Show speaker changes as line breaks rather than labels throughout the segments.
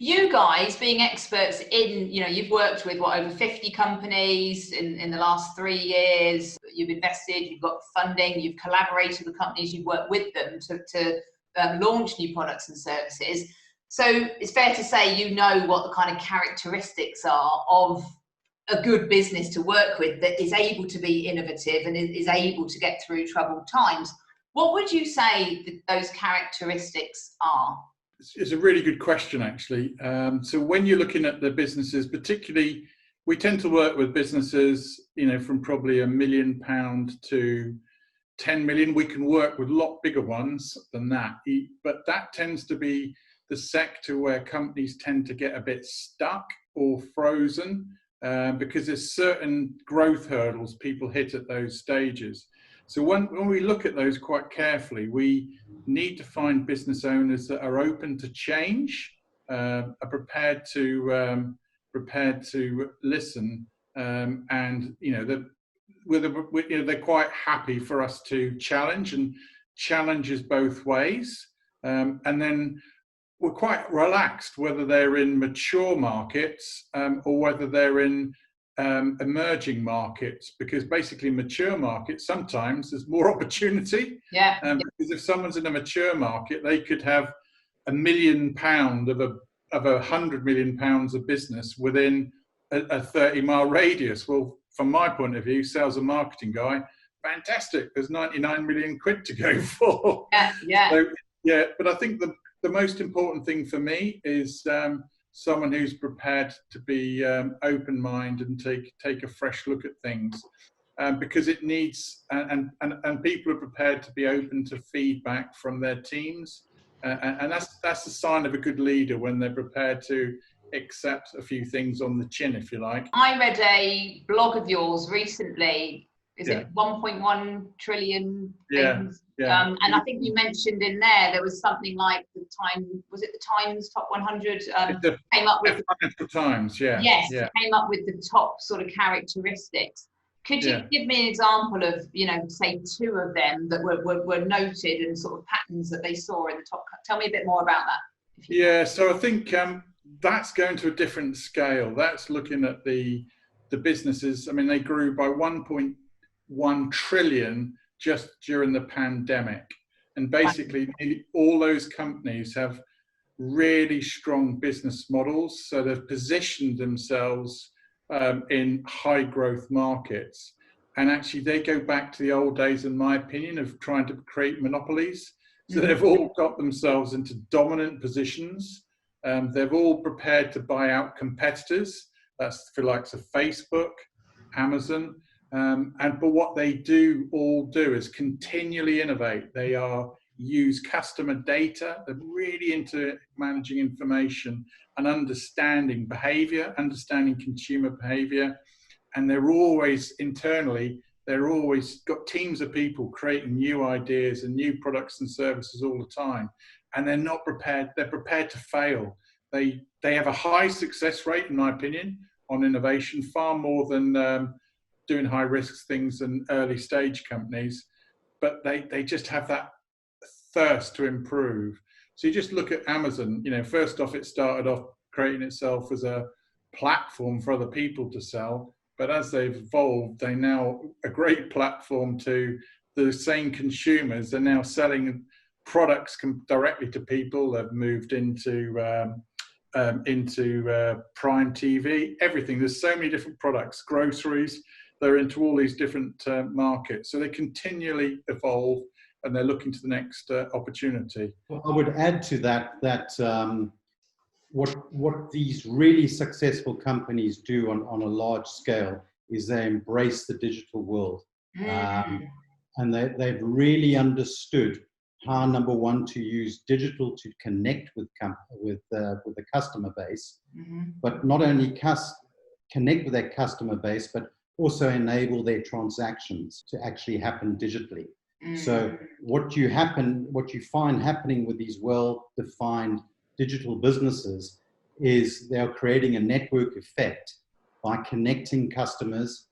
You guys being experts in, you've worked with over 50 companies in the last 3 years. You've invested, you've got funding, you've collaborated with companies, you've worked with them to launch new products and services. So it's fair to say you know what the kind of characteristics are of a good business to work with that is able to be innovative and is able to get through troubled times. What would you say that those characteristics are?
It's a really good question, actually. So when you're looking at the businesses, particularly, we tend to work with businesses, from probably £1 million to 10 million. We can work with a lot bigger ones than that, but that tends to be the sector where companies tend to get a bit stuck or frozen because there's certain growth hurdles people hit at those stages. So when we look at those quite carefully, we need to find business owners that are open to change, are prepared to listen, and they're quite happy for us to challenge, and challenges both ways. And then we're quite relaxed whether they're in mature markets or whether they're in emerging markets, because basically mature markets, sometimes there's more opportunity. Because if someone's in a mature market, they could have £1 million of £100 million of business within a 30-mile radius. Well, from my point of view, sales and marketing guy, fantastic. There's 99 million quid to go for. But I think the most important thing for me is someone who's prepared to be open-minded and take a fresh look at things, because it needs, and people are prepared to be open to feedback from their teams, and that's the sign of a good leader, when they're prepared to accept a few things on the chin, if you like.
I read a blog of yours recently. Is it 1.1 trillion things? And I think you mentioned in there was something like the Times Top 100 came up with
Financial Times,
came up with the top sort of characteristics. Could you give me an example of, say 2 of them that were noted and sort of patterns that they saw in the top? Tell me a bit more about that.
So I think that's going to a different scale. That's looking at the businesses. I mean, they grew by 1.1 trillion just during the pandemic, and basically all those companies have really strong business models, so they've positioned themselves in high growth markets, and actually they go back to the old days, in my opinion, of trying to create monopolies. So they've all got themselves into dominant positions. They've all prepared to buy out competitors. That's the likes of Facebook, Amazon. But what they all do is continually innovate. They use customer data. They're really into managing information and understanding behavior, understanding consumer behavior. And they're always got teams of people creating new ideas and new products and services all the time. And they're not prepared. They're prepared to fail. They have a high success rate, in my opinion, on innovation, far more than doing high risk things in early stage companies, but they just have that thirst to improve. So you just look at Amazon, first off, it started off creating itself as a platform for other people to sell, but as they've evolved, they're now a great platform to the same consumers. They're now selling products directly to people. They've moved into Prime TV, everything. There's so many different products, groceries. They're into all these different markets. So they continually evolve, and they're looking to the next opportunity.
Well, I would add to that what these really successful companies do on a large scale is they embrace the digital world. And they've really understood how, number one, to use digital to connect with the customer base, but not only connect with their customer base, but also enable their transactions to actually happen digitally. So what you find happening with these well-defined digital businesses is they're creating a network effect by connecting customers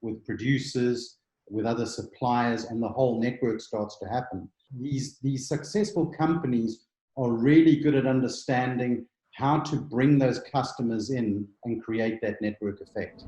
with producers, with other suppliers, and the whole network starts to happen. These successful companies are really good at understanding how to bring those customers in and create that network effect.